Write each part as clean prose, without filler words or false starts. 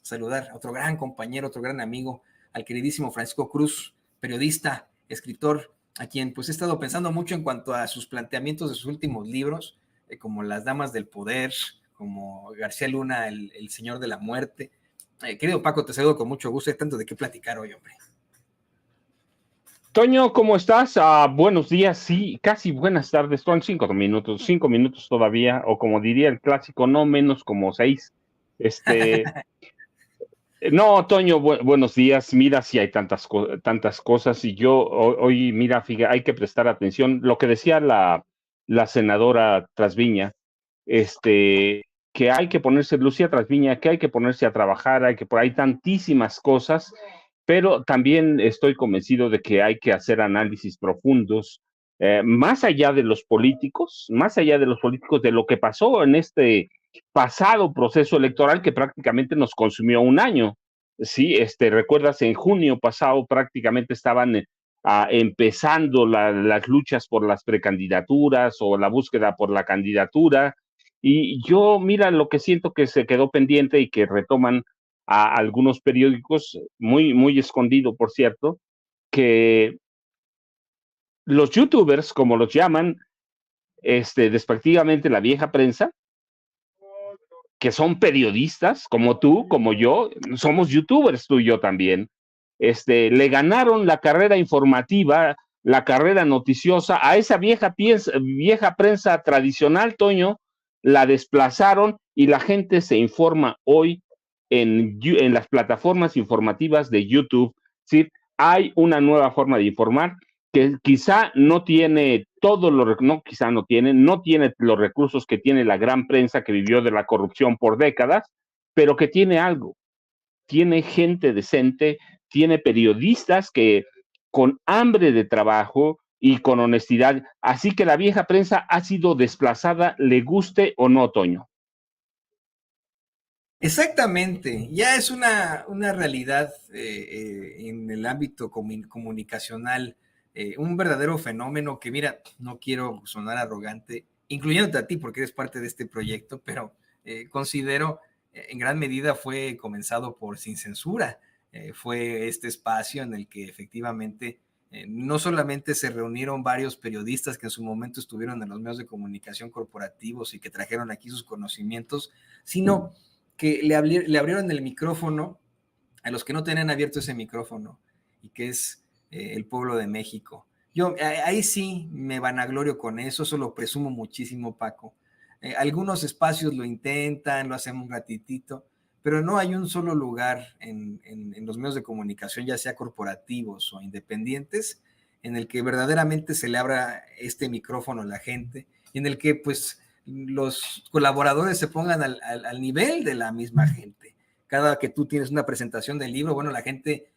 saludar a otro gran compañero, otro gran amigo, al queridísimo Francisco Cruz, periodista, escritor, a quien pues he estado pensando mucho en cuanto a sus planteamientos de sus últimos libros, como Las Damas del Poder, como García Luna, el Señor de la Muerte. Querido Paco, te saludo con mucho gusto, hay tanto de qué platicar hoy, hombre. Toño, ¿cómo estás? Buenos días, sí, casi buenas tardes, son 5 minutos todavía, o como diría el clásico, no menos como 6. No, Toño, buenos días. Mira, sí hay tantas cosas y yo hoy, mira, fíjate, hay que prestar atención. Lo que decía la senadora Trasviña, que hay que ponerse, Lucía Trasviña, que hay que ponerse a trabajar, hay tantísimas cosas, pero también estoy convencido de que hay que hacer análisis profundos, más allá de los políticos, de lo que pasó en este pasado proceso electoral que prácticamente nos consumió un año. Sí, recuerdas, en junio pasado prácticamente estaban empezando las luchas por las precandidaturas o la búsqueda por la candidatura. Y yo, mira, lo que siento que se quedó pendiente y que retoman a algunos periódicos, muy, muy escondido, por cierto, que los youtubers, como los llaman, despectivamente la vieja prensa, que son periodistas, como tú, como yo, somos youtubers, tú y yo también, le ganaron la carrera informativa, la carrera noticiosa a esa vieja prensa tradicional, Toño, la desplazaron y la gente se informa hoy en las plataformas informativas de YouTube. ¿Sí? Hay una nueva forma de informar que quizá no tiene no tiene los recursos que tiene la gran prensa que vivió de la corrupción por décadas, pero que tiene algo, tiene gente decente, tiene periodistas que con hambre de trabajo y con honestidad, así que la vieja prensa ha sido desplazada, le guste o no, Toño. Exactamente, ya es una realidad en el ámbito comunicacional, un verdadero fenómeno que, mira, no quiero sonar arrogante, incluyéndote a ti porque eres parte de este proyecto, pero considero en gran medida fue comenzado por Sin Censura, fue este espacio en el que efectivamente no solamente se reunieron varios periodistas que en su momento estuvieron en los medios de comunicación corporativos y que trajeron aquí sus conocimientos, sino que le abrieron el micrófono a los que no tenían abierto ese micrófono, y que es el pueblo de México. Yo ahí sí me vanaglorio con eso lo presumo muchísimo, Paco. Algunos espacios lo intentan, lo hacen un ratitito, pero no hay un solo lugar en los medios de comunicación, ya sea corporativos o independientes, en el que verdaderamente se le abra este micrófono a la gente, y en el que pues los colaboradores se pongan al nivel de la misma gente. Cada que tú tienes una presentación del libro, bueno, la gente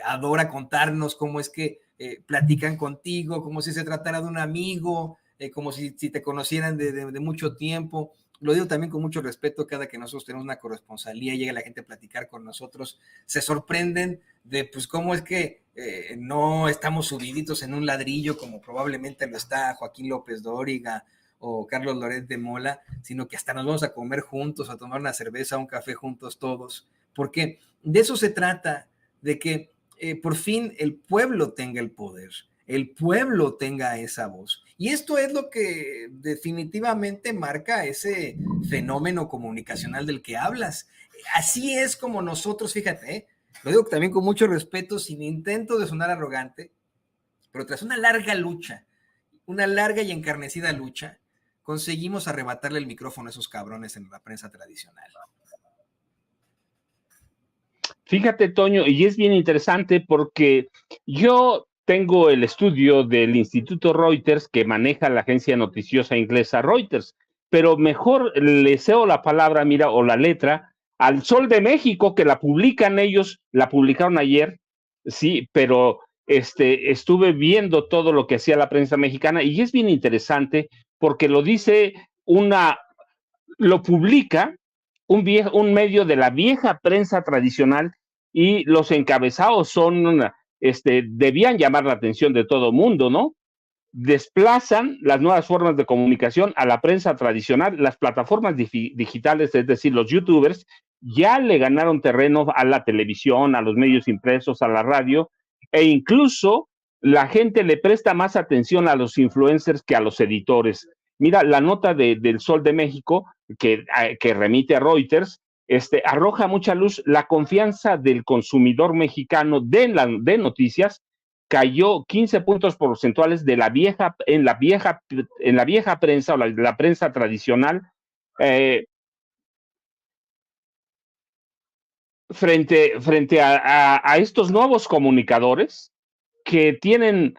adora contarnos cómo es que platican contigo, como si se tratara de un amigo, como si te conocieran de mucho tiempo. Lo digo también con mucho respeto, cada que nosotros tenemos una corresponsalía, llega la gente a platicar con nosotros, se sorprenden de pues cómo es que no estamos subiditos en un ladrillo como probablemente lo está Joaquín López Dóriga o Carlos Loret de Mola, sino que hasta nos vamos a comer juntos, a tomar una cerveza, un café juntos todos, porque de eso se trata, de que por fin el pueblo tenga el poder, el pueblo tenga esa voz. Y esto es lo que definitivamente marca ese fenómeno comunicacional del que hablas. Así es como nosotros, fíjate, lo digo también con mucho respeto, sin intento de sonar arrogante, pero tras una larga lucha, una larga y encarnecida lucha, conseguimos arrebatarle el micrófono a esos cabrones en la prensa tradicional. Fíjate, Toño, y es bien interesante porque yo tengo el estudio del Instituto Reuters que maneja la agencia noticiosa inglesa Reuters, pero mejor le cedo la palabra, mira, o la letra, al Sol de México, que la publican ellos, la publicaron ayer, sí, pero estuve viendo todo lo que hacía la prensa mexicana y es bien interesante porque lo dice lo publica un medio de la vieja prensa tradicional y los encabezados debían llamar la atención de todo mundo, ¿no? Desplazan las nuevas formas de comunicación a la prensa tradicional, las plataformas digitales, es decir, los youtubers, ya le ganaron terreno a la televisión, a los medios impresos, a la radio, e incluso la gente le presta más atención a los influencers que a los editores. Mira, la nota del Sol de México, que remite a Reuters, arroja mucha luz. La confianza del consumidor mexicano de noticias cayó 15 puntos porcentuales en la vieja prensa o la prensa tradicional, eh, frente a estos nuevos comunicadores que tienen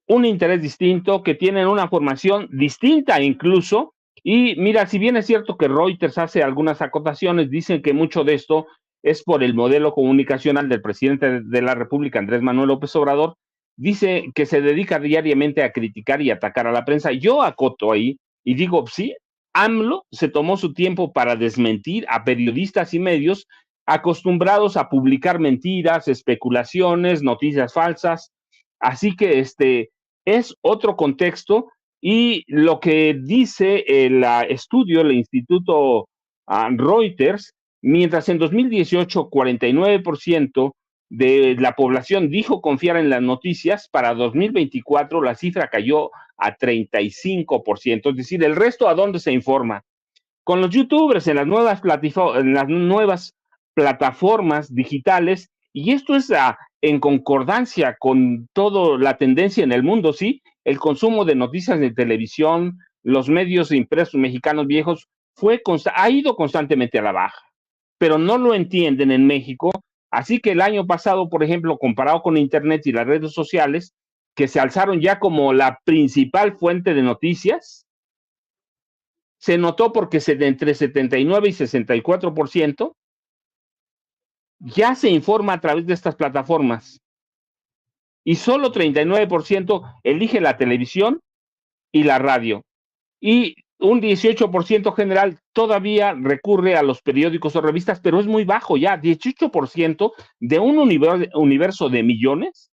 un interés distinto, que tienen una formación distinta incluso. Y mira, si bien es cierto que Reuters hace algunas acotaciones, dicen que mucho de esto es por el modelo comunicacional del presidente de la República, Andrés Manuel López Obrador, dice que se dedica diariamente a criticar y atacar a la prensa. Yo acoto ahí y digo, sí, AMLO se tomó su tiempo para desmentir a periodistas y medios acostumbrados a publicar mentiras, especulaciones, noticias falsas. Así que es otro contexto, y lo que dice el estudio, el Instituto Reuters, mientras en 2018 49% de la población dijo confiar en las noticias, para 2024 la cifra cayó a 35%, es decir, el resto, ¿a dónde se informa? Con los youtubers en las nuevas plataformas digitales, y esto es en concordancia con toda la tendencia en el mundo, ¿sí? El consumo de noticias de televisión, los medios impresos mexicanos viejos, ha ido constantemente a la baja, pero no lo entienden en México. Así que el año pasado, por ejemplo, comparado con Internet y las redes sociales, que se alzaron ya como la principal fuente de noticias, se notó porque entre 79 y 64% ya se informa a través de estas plataformas, y solo 39% elige la televisión y la radio, y un 18% general todavía recurre a los periódicos o revistas, pero es muy bajo ya. 18% de un universo de millones,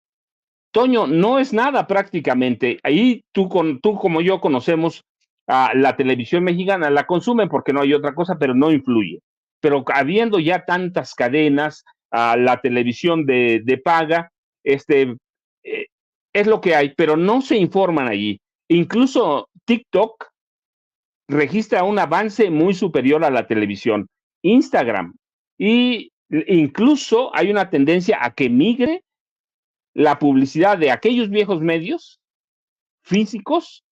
Toño, no es nada prácticamente. Ahí tú como yo conocemos la televisión mexicana, la consumen porque no hay otra cosa, pero no influye. Pero habiendo ya tantas cadenas, la televisión de paga, eh, es lo que hay, pero no se informan allí. Incluso TikTok registra un avance muy superior a la televisión, Instagram, y incluso hay una tendencia a que migre la publicidad de aquellos viejos medios físicos,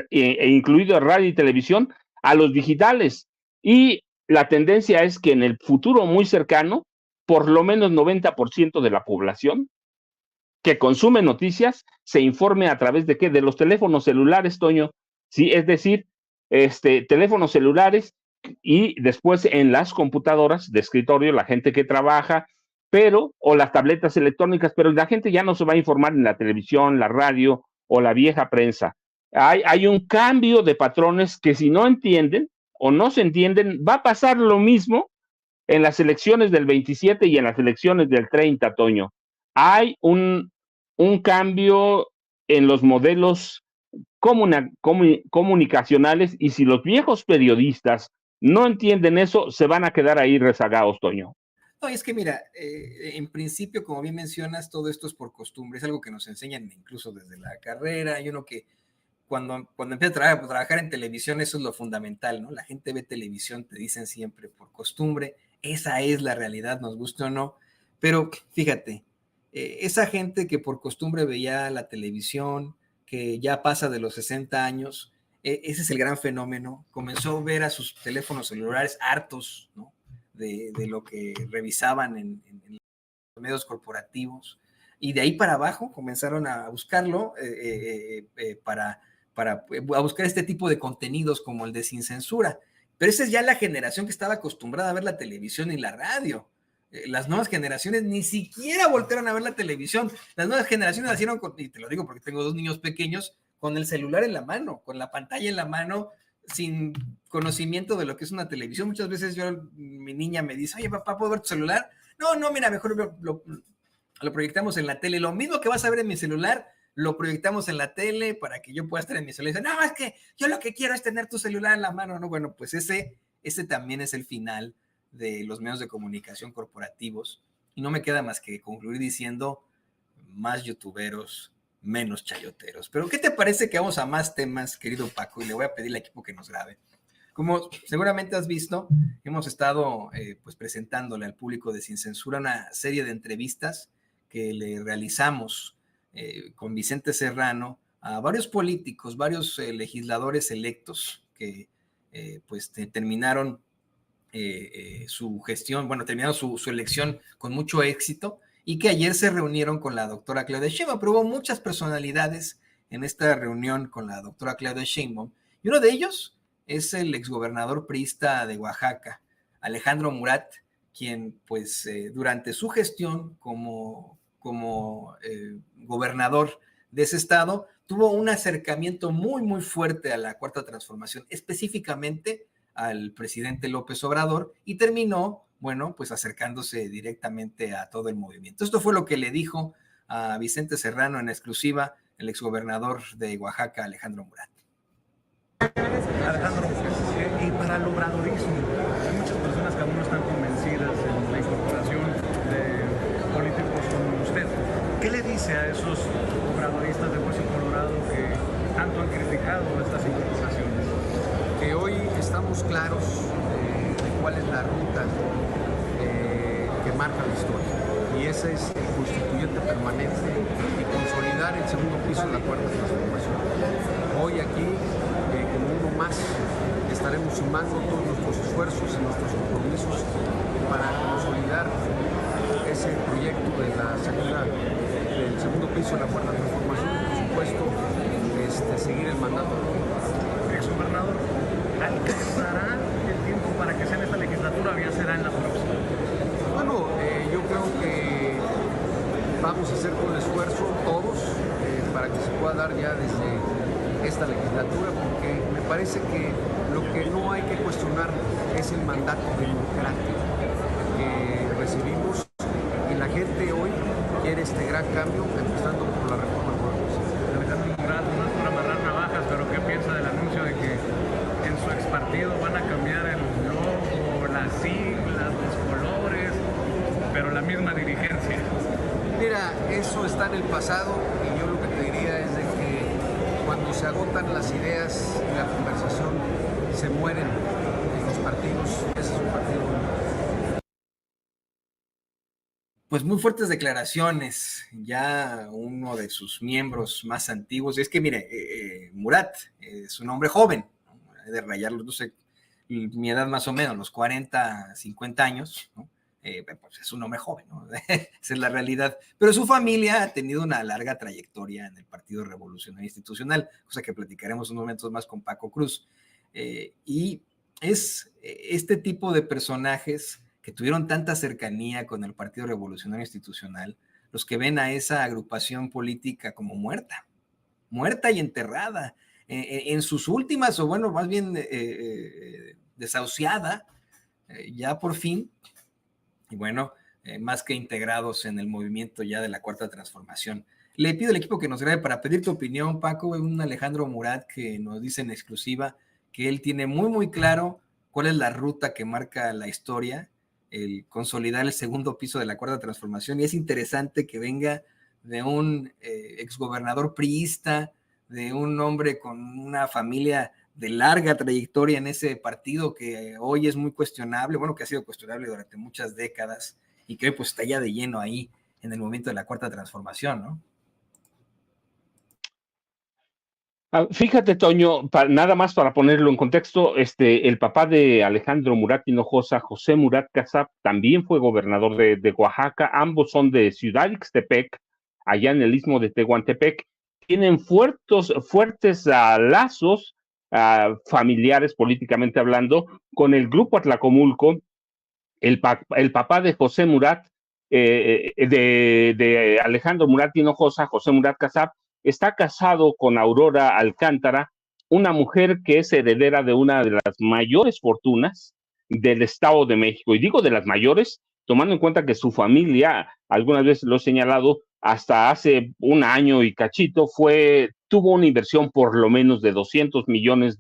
incluido radio y televisión, a los digitales. Y la tendencia es que en el futuro muy cercano, por lo menos 90% de la población que consume noticias se informe a través de qué, de los teléfonos celulares, Toño. Sí, es decir, teléfonos celulares, y después en las computadoras de escritorio, la gente que trabaja, o las tabletas electrónicas, pero la gente ya no se va a informar en la televisión, la radio o la vieja prensa. Hay un cambio de patrones que, si no entienden o no se entienden, va a pasar lo mismo en las elecciones del 27 y en las elecciones del 30, Toño. Hay un cambio en los modelos comunicacionales, y si los viejos periodistas no entienden eso, se van a quedar ahí rezagados, Toño. No, y es que mira, en principio, como bien mencionas, todo esto es por costumbre, es algo que nos enseñan incluso desde la carrera. Hay uno que cuando empieza a trabajar en televisión, eso es lo fundamental, ¿no? La gente ve televisión, te dicen siempre por costumbre, esa es la realidad, nos guste o no, pero fíjate, esa gente que por costumbre veía la televisión, que ya pasa de los 60 años, ese es el gran fenómeno, comenzó a ver a sus teléfonos celulares hartos, ¿no? De lo que revisaban en los medios corporativos, y de ahí para abajo comenzaron a buscarlo a buscar este tipo de contenidos como el de Sin Censura. Pero esa es ya la generación que estaba acostumbrada a ver la televisión y la radio. Las nuevas generaciones ni siquiera voltearon a ver la televisión. Las nuevas generaciones nacieron y te lo digo porque tengo 2 niños pequeños, con el celular en la mano, con la pantalla en la mano, sin conocimiento de lo que es una televisión. Muchas veces mi niña me dice, oye, papá, ¿puedo ver tu celular? No, mira, mejor lo proyectamos en la tele. Lo mismo que vas a ver en mi celular, lo proyectamos en la tele para que yo pueda estar en mi celular. No, es que yo lo que quiero es tener tu celular en la mano. No, bueno, pues ese también es el final de los medios de comunicación corporativos, y no me queda más que concluir diciendo: más youtuberos, menos chayoteros. Pero ¿qué te parece que vamos a más temas, querido Paco? Y le voy a pedir al equipo que nos grabe. Como seguramente has visto, hemos estado pues presentándole al público de Sin Censura una serie de entrevistas que le realizamos con Vicente Serrano a varios políticos, varios legisladores electos que pues terminaron su gestión, bueno, terminaron su elección con mucho éxito, y que ayer se reunieron con la doctora Claudia Sheinbaum, pero hubo muchas personalidades en esta reunión con la doctora Claudia Sheinbaum, y uno de ellos es el exgobernador priista de Oaxaca, Alejandro Murat, quien pues durante su gestión como gobernador de ese estado tuvo un acercamiento muy, muy fuerte a la Cuarta Transformación, específicamente al presidente López Obrador, y terminó, bueno, pues acercándose directamente a todo el movimiento. Esto fue lo que le dijo a Vicente Serrano en exclusiva el exgobernador de Oaxaca, Alejandro Murat. Alejandro, y para el obradorismo, hay muchas personas que aún no están convencidas en la incorporación de políticos como usted. ¿Qué le dice a esos obradoristas de Hueso Colorado que tanto han criticado estas incorporaciones? Que hoy estamos claros de cuál es la ruta que marca la historia, y ese es el constituyente permanente y consolidar el segundo piso de la Cuarta Transformación. Hoy aquí, como uno más, estaremos sumando todos nuestros esfuerzos y nuestros compromisos para consolidar ese proyecto de la salida del segundo piso de la Cuarta Transformación y, por supuesto, seguir el mandato. Exgobernador, ¿alcanzará el tiempo para que sea en esta legislatura o ya será en la próxima? Bueno, yo creo que vamos a hacer todo el esfuerzo, todos, para que se pueda dar ya desde esta legislatura, porque me parece que lo que no hay que cuestionar es el mandato democrático que recibimos, y la gente hoy quiere este gran cambio, empezando por la reforma del Poder Judicial. Alejandro Murat, no es por amarrar navajas, pero ¿qué piensa del anuncio de que en su expartido van a cambiar el logo, las siglas, los colores, pero la misma dirigencia? Mira, eso está en el pasado, y yo lo que te diría es de que cuando se agotan las ideas y la conversación, se mueren en los partidos. Ese es un partido único. Pues muy fuertes declaraciones, ya uno de sus miembros más antiguos. Es que mire, Murat es un hombre joven, ¿no? De rayarlo, no sé, mi edad más o menos, los 40, 50 años, ¿no? Pues es un hombre joven, ¿no? Esa es la realidad. Pero su familia ha tenido una larga trayectoria en el Partido Revolucionario Institucional, cosa que platicaremos unos momentos más con Paco Cruz. Y es este tipo de personajes que tuvieron tanta cercanía con el Partido Revolucionario Institucional los que ven a esa agrupación política como muerta y enterrada, en sus últimas, o bueno, más bien desahuciada, ya por fin, y bueno, más que integrados en el movimiento ya de la Cuarta Transformación. Le pido al equipo que nos grabe para pedir tu opinión, Paco. Un Alejandro Murat que nos dice en exclusiva que él tiene muy, muy claro cuál es la ruta que marca la historia, el consolidar el segundo piso de la Cuarta Transformación, y es interesante que venga de un exgobernador priista, de un hombre con una familia de larga trayectoria en ese partido que hoy es muy cuestionable, bueno, que ha sido cuestionable durante muchas décadas, y que hoy pues está ya de lleno ahí en el momento de la Cuarta Transformación, ¿no? Fíjate, Toño, nada más para ponerlo en contexto, el papá de Alejandro Murat Hinojosa, José Murat Casab, también fue gobernador de Oaxaca. Ambos son de Ciudad Ixtepec, allá en el istmo de Tehuantepec. Tienen fuertes lazos familiares, políticamente hablando, con el grupo Atlacomulco. El papá de José Murat, de Alejandro Murat Hinojosa, José Murat Casab, está casado con Aurora Alcántara, una mujer que es heredera de una de las mayores fortunas del Estado de México. Y digo de las mayores, tomando en cuenta que su familia, algunas veces lo he señalado, hasta hace un año y cachito, tuvo una inversión por lo menos de $200 millones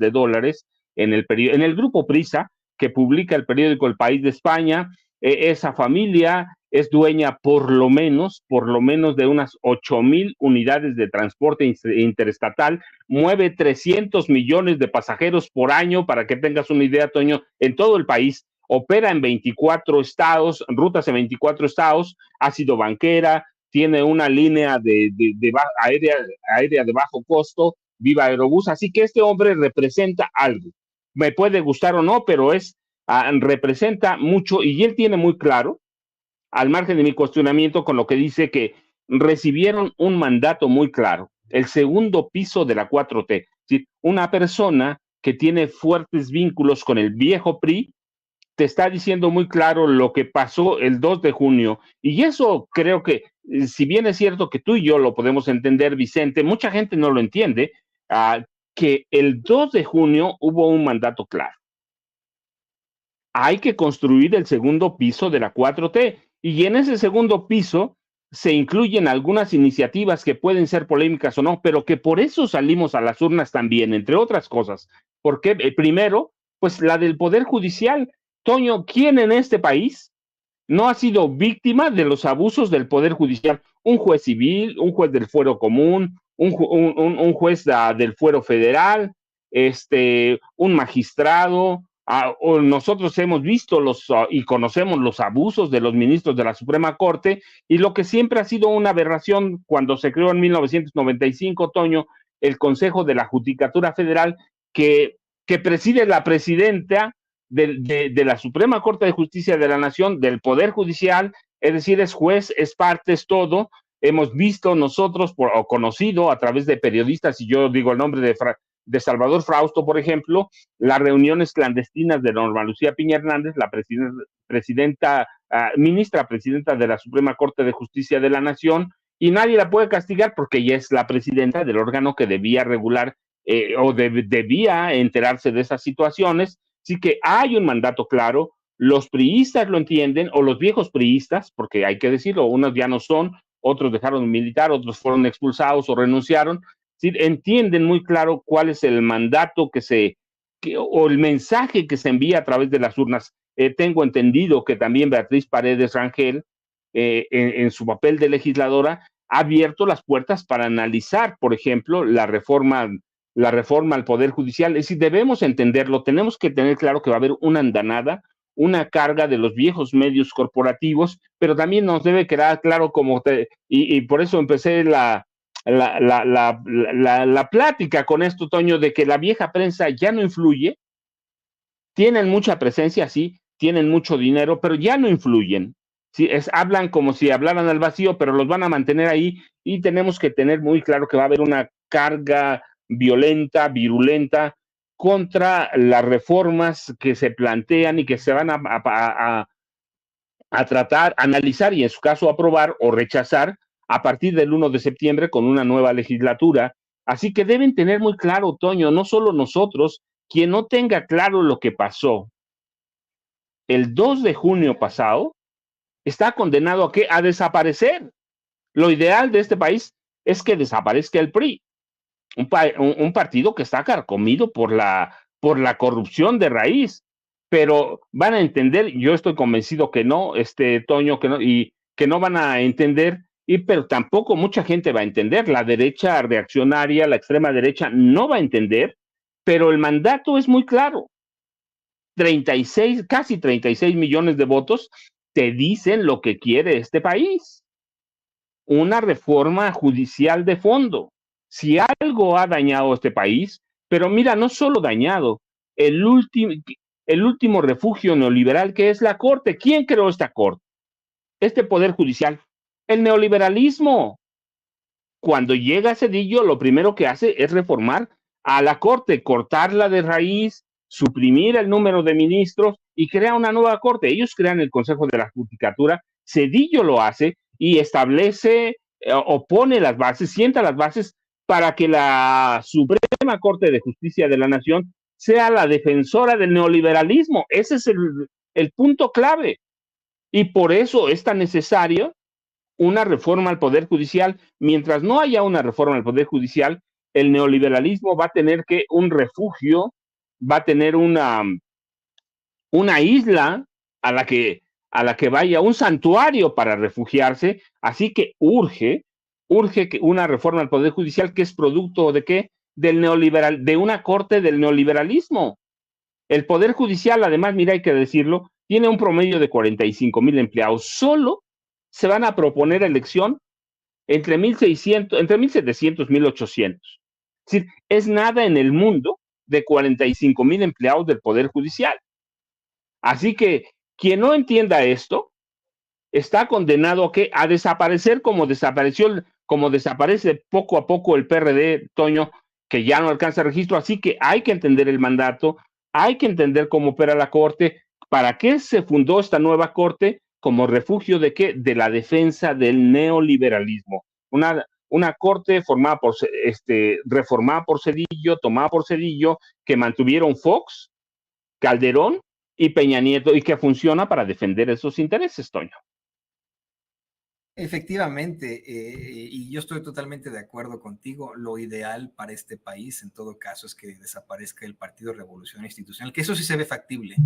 en el grupo Prisa, que publica el periódico El País de España. Esa familia es dueña por lo menos de unas 8,000 unidades de transporte interestatal, mueve 300 millones de pasajeros por año, para que tengas una idea, Toño, en todo el país, opera en 24 estados, rutas en 24 estados, ha sido banquera, tiene una línea aérea de bajo costo, Viva Aerobús, así que este hombre representa algo. Me puede gustar o no, pero representa mucho, y él tiene muy claro, al margen de mi cuestionamiento, con lo que dice que recibieron un mandato muy claro, el segundo piso de la 4T. ¿Sí? Una persona que tiene fuertes vínculos con el viejo PRI te está diciendo muy claro lo que pasó el 2 de junio. Y eso creo que, si bien es cierto que tú y yo lo podemos entender, Vicente, mucha gente no lo entiende, que el 2 de junio hubo un mandato claro. Hay que construir el segundo piso de la 4T. Y en ese segundo piso se incluyen algunas iniciativas que pueden ser polémicas o no, pero que por eso salimos a las urnas también, entre otras cosas. Porque primero, pues la del Poder Judicial. Toño, ¿quién en este país no ha sido víctima de los abusos del Poder Judicial? Un juez civil, un juez del fuero común, un juez del fuero federal, un magistrado. Nosotros hemos visto y conocemos los abusos de los ministros de la Suprema Corte, y lo que siempre ha sido una aberración cuando se creó en 1995, Toño, el Consejo de la Judicatura Federal, que preside la presidenta de la Suprema Corte de Justicia de la Nación, del Poder Judicial, es decir, es juez, es parte, es todo. Hemos visto nosotros, o conocido a través de periodistas, y yo digo el nombre de Salvador Frausto, por ejemplo, las reuniones clandestinas de Norma Lucía Piña Hernández, la ministra presidenta de la Suprema Corte de Justicia de la Nación, y nadie la puede castigar porque ella es la presidenta del órgano que debía regular debía enterarse de esas situaciones. Así que hay un mandato claro, los priistas lo entienden, o los viejos priistas, porque hay que decirlo, unos ya no son, otros dejaron de militar, otros fueron expulsados o renunciaron. ¿Sí? Entienden muy claro cuál es el mandato o el mensaje que se envía a través de las urnas. Tengo entendido que también Beatriz Paredes Rangel, en su papel de legisladora, ha abierto las puertas para analizar, por ejemplo, la reforma al Poder Judicial. Es decir, debemos entenderlo, tenemos que tener claro que va a haber una andanada, una carga de los viejos medios corporativos, pero también nos debe quedar claro y por eso empecé la plática con esto, Toño, de que la vieja prensa ya no influye. Tienen mucha presencia, sí, tienen mucho dinero, pero ya no influyen. Sí, hablan como si hablaran al vacío, pero los van a mantener ahí, y tenemos que tener muy claro que va a haber una carga violenta, virulenta, contra las reformas que se plantean y que se van a tratar, analizar y en su caso aprobar o rechazar a partir del 1 de septiembre con una nueva legislatura. Así que deben tener muy claro, Toño, no solo nosotros, quien no tenga claro lo que pasó el 2 de junio pasado, está condenado a desaparecer. Lo ideal de este país es que desaparezca el PRI, un partido que está carcomido por la corrupción de raíz, pero van a entender, yo estoy convencido que no, Toño, que no, y que no van a entender, pero tampoco mucha gente va a entender. La derecha reaccionaria, la extrema derecha no va a entender, pero el mandato es muy claro. Casi 36 millones de votos te dicen lo que quiere este país. Una reforma judicial de fondo. Si algo ha dañado a este país, pero mira, no solo dañado, el último refugio neoliberal, que es la Corte. ¿Quién creó esta Corte? Este Poder Judicial. El neoliberalismo. Cuando llega Zedillo, lo primero que hace es reformar a la Corte, cortarla de raíz, suprimir el número de ministros y crea una nueva Corte. Ellos crean el Consejo de la Judicatura. Zedillo lo hace y establece o pone las bases, sienta las bases para que la Suprema Corte de Justicia de la Nación sea la defensora del neoliberalismo. Ese es el punto clave. Y por eso es tan necesario una reforma al Poder Judicial. Mientras no haya una reforma al Poder Judicial, el neoliberalismo va a tener un refugio, va a tener un una isla a la que vaya, un santuario para refugiarse, así que urge que una reforma al Poder Judicial que es producto de qué, de una corte del neoliberalismo. El Poder Judicial, además, mira, hay que decirlo, tiene un promedio de 45,000 empleados. Solo se van a proponer elección entre 1,700 y 1,800. Es decir, es nada en el mundo de 45,000 empleados del Poder Judicial. Así que quien no entienda esto está condenado a desaparecer como desaparece poco a poco el PRD, Toño, que ya no alcanza registro. Así que hay que entender el mandato, hay que entender cómo opera la Corte, para qué se fundó esta nueva Corte, como refugio de qué, de la defensa del neoliberalismo. Una Corte reformada por Zedillo, tomada por Zedillo, que mantuvieron Fox, Calderón y Peña Nieto, y que funciona para defender esos intereses, Toño. Efectivamente, y yo estoy totalmente de acuerdo contigo. Lo ideal para este país, en todo caso, es que desaparezca el Partido Revolución Institucional, que eso sí se ve factible.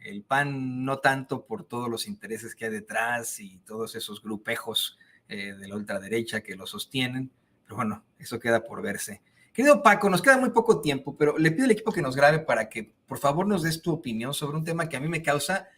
El PAN no tanto por todos los intereses que hay detrás y todos esos grupejos de la ultraderecha que lo sostienen, pero bueno, eso queda por verse. Querido Paco, nos queda muy poco tiempo, pero le pido al equipo que nos grabe para que por favor nos des tu opinión sobre un tema que a mí me causa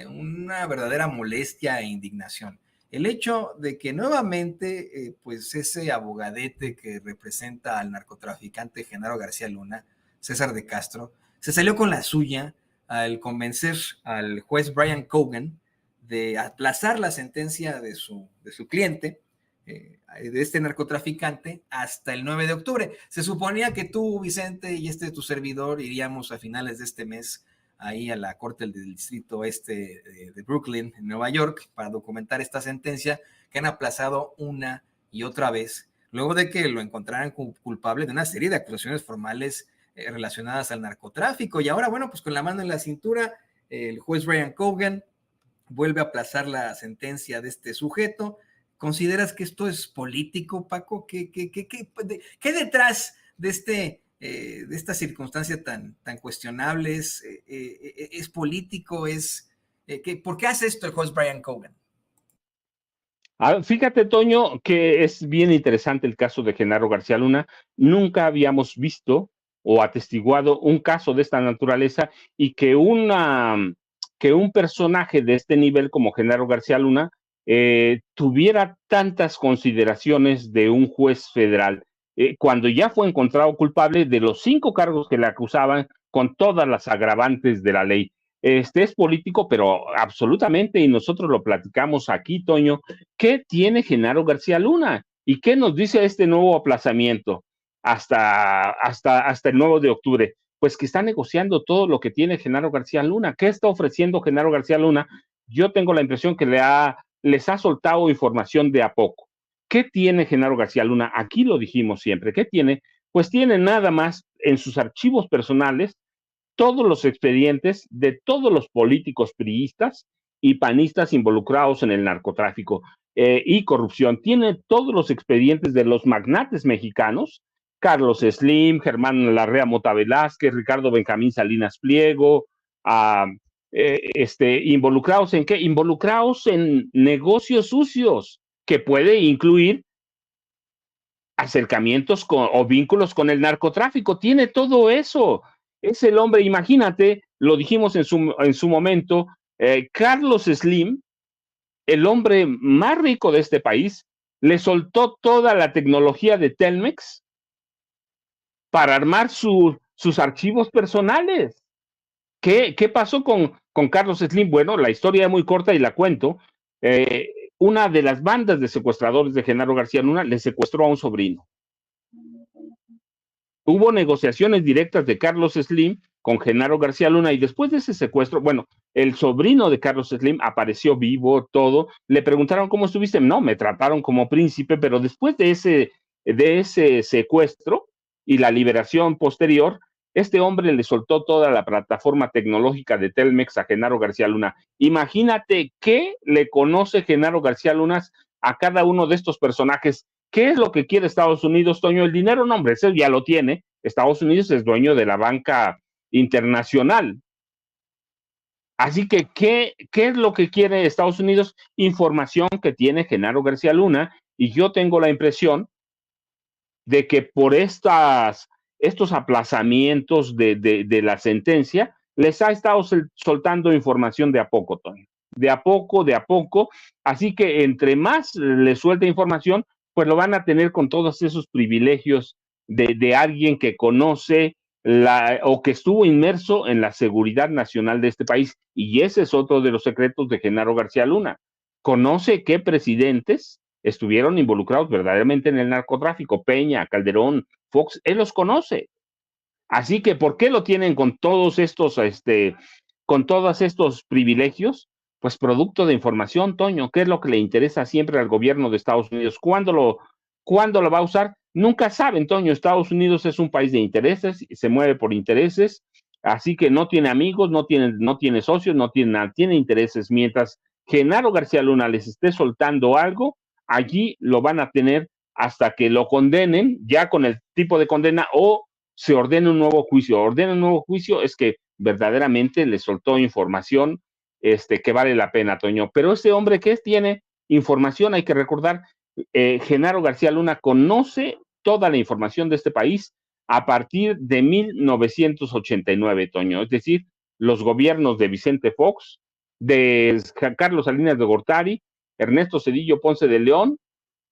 una verdadera molestia e indignación. El hecho de que nuevamente, pues ese abogadete que representa al narcotraficante Genaro García Luna, César de Castro, se salió con la suya al convencer al juez Brian Cogan de aplazar la sentencia de su cliente, de este narcotraficante, hasta el 9 de octubre. Se suponía que tú, Vicente, y tu servidor iríamos a finales de este mes ahí a la Corte del Distrito Este de Brooklyn, en Nueva York, para documentar esta sentencia que han aplazado una y otra vez, luego de que lo encontraran culpable de una serie de acusaciones formales relacionadas al narcotráfico. Y ahora, bueno, pues con la mano en la cintura, el juez Brian Cogan vuelve a aplazar la sentencia de este sujeto. ¿Consideras que esto es político, Paco? ¿Qué detrás de esta circunstancia tan cuestionable es político? ¿Por qué hace esto el juez Brian Cogan? Fíjate, Toño, que es bien interesante el caso de Genaro García Luna. Nunca habíamos visto o atestiguado un caso de esta naturaleza, y que un personaje de este nivel como Genaro García Luna tuviera tantas consideraciones de un juez federal, cuando ya fue encontrado culpable de los 5 cargos que le acusaban, con todas las agravantes de la ley. Es político, pero absolutamente, y nosotros lo platicamos aquí, Toño. ¿Qué tiene Genaro García Luna? ¿Y qué nos dice este nuevo aplazamiento hasta el 9 de octubre? Pues que está negociando todo lo que tiene Genaro García Luna. ¿Qué está ofreciendo Genaro García Luna? Yo tengo la impresión que les ha soltado información de a poco. ¿Qué tiene Genaro García Luna? Aquí lo dijimos siempre. ¿Qué tiene? Pues tiene nada más en sus archivos personales todos los expedientes de todos los políticos priistas y panistas involucrados en el narcotráfico y corrupción. Tiene todos los expedientes de los magnates mexicanos: Carlos Slim, Germán Larrea Mota Velázquez, Ricardo Benjamín Salinas Pliego, ¿involucrados en qué? Involucrados en negocios sucios, que puede incluir acercamientos o vínculos con el narcotráfico. Tiene todo eso. Es el hombre, imagínate, lo dijimos en su momento, Carlos Slim, el hombre más rico de este país, le soltó toda la tecnología de Telmex para armar sus archivos personales. ¿Qué pasó con Carlos Slim? Bueno, la historia es muy corta y la cuento. Una de las bandas de secuestradores de Genaro García Luna le secuestró a un sobrino. Hubo negociaciones directas de Carlos Slim con Genaro García Luna, y después de ese secuestro, bueno, el sobrino de Carlos Slim apareció vivo, todo. Le preguntaron: ¿cómo estuviste? No, me trataron como príncipe. Pero después de ese secuestro y la liberación posterior, este hombre le soltó toda la plataforma tecnológica de Telmex a Genaro García Luna. Imagínate qué le conoce Genaro García Luna a cada uno de estos personajes. ¿Qué es lo que quiere Estados Unidos, Toño? El dinero, no, hombre, ese ya lo tiene. Estados Unidos es dueño de la banca internacional. Así que, ¿qué es lo que quiere Estados Unidos? Información que tiene Genaro García Luna, y yo tengo la impresión de que por estos aplazamientos de la sentencia, les ha estado soltando información de a poco, Tony. De a poco. Así que entre más les suelta información, pues lo van a tener con todos esos privilegios de alguien que conoce o que estuvo inmerso en la seguridad nacional de este país. Y ese es otro de los secretos de Genaro García Luna. Conoce qué presidentes estuvieron involucrados verdaderamente en el narcotráfico, Peña, Calderón, Fox, él los conoce. Así que, ¿por qué lo tienen con todos estos privilegios? Pues producto de información, Toño. ¿Qué es lo que le interesa siempre al gobierno de Estados Unidos? ¿Cuándo lo va a usar? Nunca saben, Toño. Estados Unidos es un país de intereses, se mueve por intereses, así que no tiene amigos, no tiene socios, no tiene nada, tiene intereses. Mientras Genaro García Luna les esté soltando algo, allí lo van a tener hasta que lo condenen, ya con el tipo de condena, o se ordena un nuevo juicio. Ordena un nuevo juicio es que verdaderamente le soltó información que vale la pena, Toño. Pero ese hombre que tiene información, hay que recordar, Genaro García Luna conoce toda la información de este país a partir de 1989, Toño. Es decir, los gobiernos de Vicente Fox, de Carlos Salinas de Gortari, Ernesto Zedillo Ponce de León,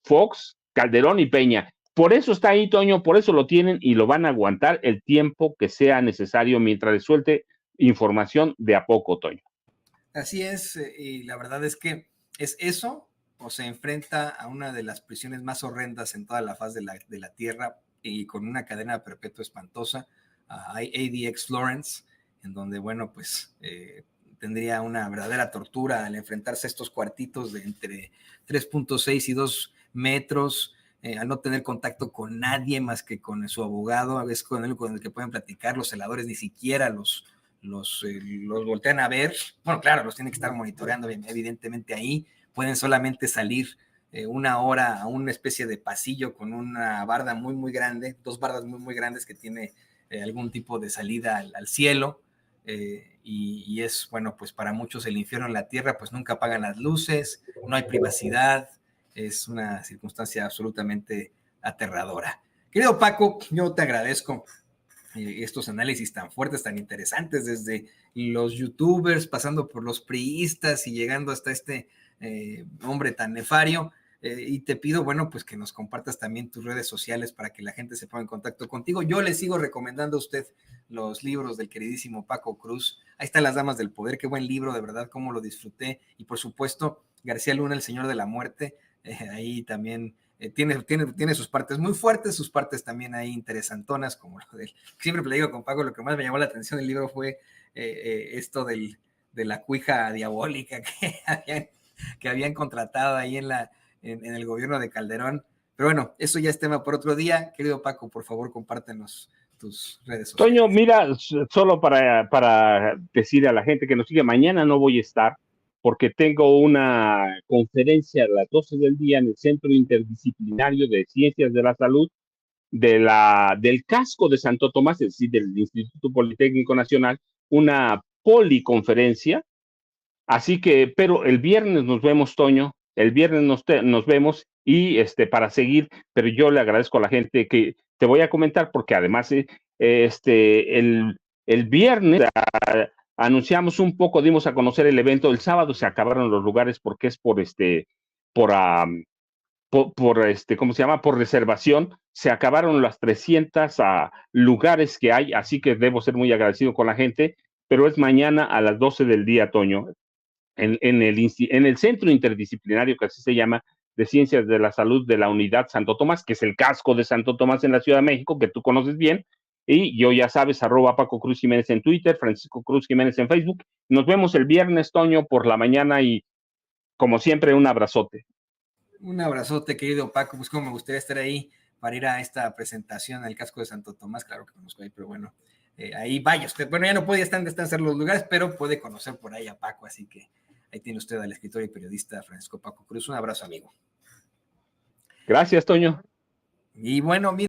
Fox, Calderón y Peña. Por eso está ahí, Toño, por eso lo tienen y lo van a aguantar el tiempo que sea necesario mientras les suelte información de a poco, Toño. Así es, y la verdad es que es eso, o se enfrenta a una de las prisiones más horrendas en toda la faz de la tierra, y con una cadena perpetua espantosa, ADX Florence, en donde, bueno, pues tendría una verdadera tortura al enfrentarse a estos cuartitos de entre 3.6 y 2 metros, al no tener contacto con nadie más que con su abogado, a veces con el que pueden platicar. Los celadores ni siquiera los voltean a ver. Bueno, claro, los tienen que estar monitoreando evidentemente ahí. Pueden solamente salir una hora a una especie de pasillo con una barda muy, muy grande, 2 bardas muy, muy grandes que tiene algún tipo de salida al cielo. Y es, bueno, pues para muchos el infierno en la tierra, pues nunca apagan las luces, no hay privacidad, es una circunstancia absolutamente aterradora. Querido Paco, yo te agradezco estos análisis tan fuertes, tan interesantes, desde los youtubers, pasando por los priistas y llegando hasta este hombre tan nefario. Y te pido, bueno, pues que nos compartas también tus redes sociales para que la gente se ponga en contacto contigo. Yo le sigo recomendando a usted los libros del queridísimo Paco Cruz. Ahí está Las Damas del Poder, qué buen libro, de verdad, cómo lo disfruté. Y por supuesto, García Luna, El Señor de la Muerte, ahí también tiene sus partes muy fuertes, sus partes también ahí interesantonas, como lo del, siempre le digo con Paco, lo que más me llamó la atención del libro fue esto de la cuija diabólica que habían contratado ahí en el gobierno de Calderón. Pero bueno, eso ya es tema por otro día. Querido Paco, por favor, compártenos tus redes sociales. Toño, mira, solo para decir a la gente que nos sigue, mañana no voy a estar porque tengo una conferencia a las 12 del día en el Centro Interdisciplinario de Ciencias de la Salud del casco de Santo Tomás, es decir, del Instituto Politécnico Nacional, una policonferencia. Así que, pero el viernes nos vemos, Toño, el viernes nos vemos y para seguir, pero yo le agradezco a la gente que te voy a comentar porque además el viernes anunciamos un poco, dimos a conocer el evento, el sábado se acabaron los lugares porque es ¿cómo se llama? Por reservación, se acabaron las 300 lugares que hay, así que debo ser muy agradecido con la gente, pero es mañana a las 12 del día, Toño, en el Centro Interdisciplinario, que así se llama, de Ciencias de la Salud de la Unidad Santo Tomás, que es el casco de Santo Tomás en la Ciudad de México, que tú conoces bien, y yo ya sabes, @Paco Cruz Jiménez en Twitter, Francisco Cruz Jiménez en Facebook. Nos vemos el viernes, Toño, por la mañana y como siempre, un abrazote. Un abrazote, querido Paco. Pues como me gustaría estar ahí para ir a esta presentación al casco de Santo Tomás. Claro que conozco ahí, pero bueno, ahí vaya usted. Bueno, ya no puede estar en los lugares, pero puede conocer por ahí a Paco. Así que ahí tiene usted al escritor y periodista Francisco Paco Cruz. Un abrazo, amigo. Gracias, Toño. Y bueno, mira.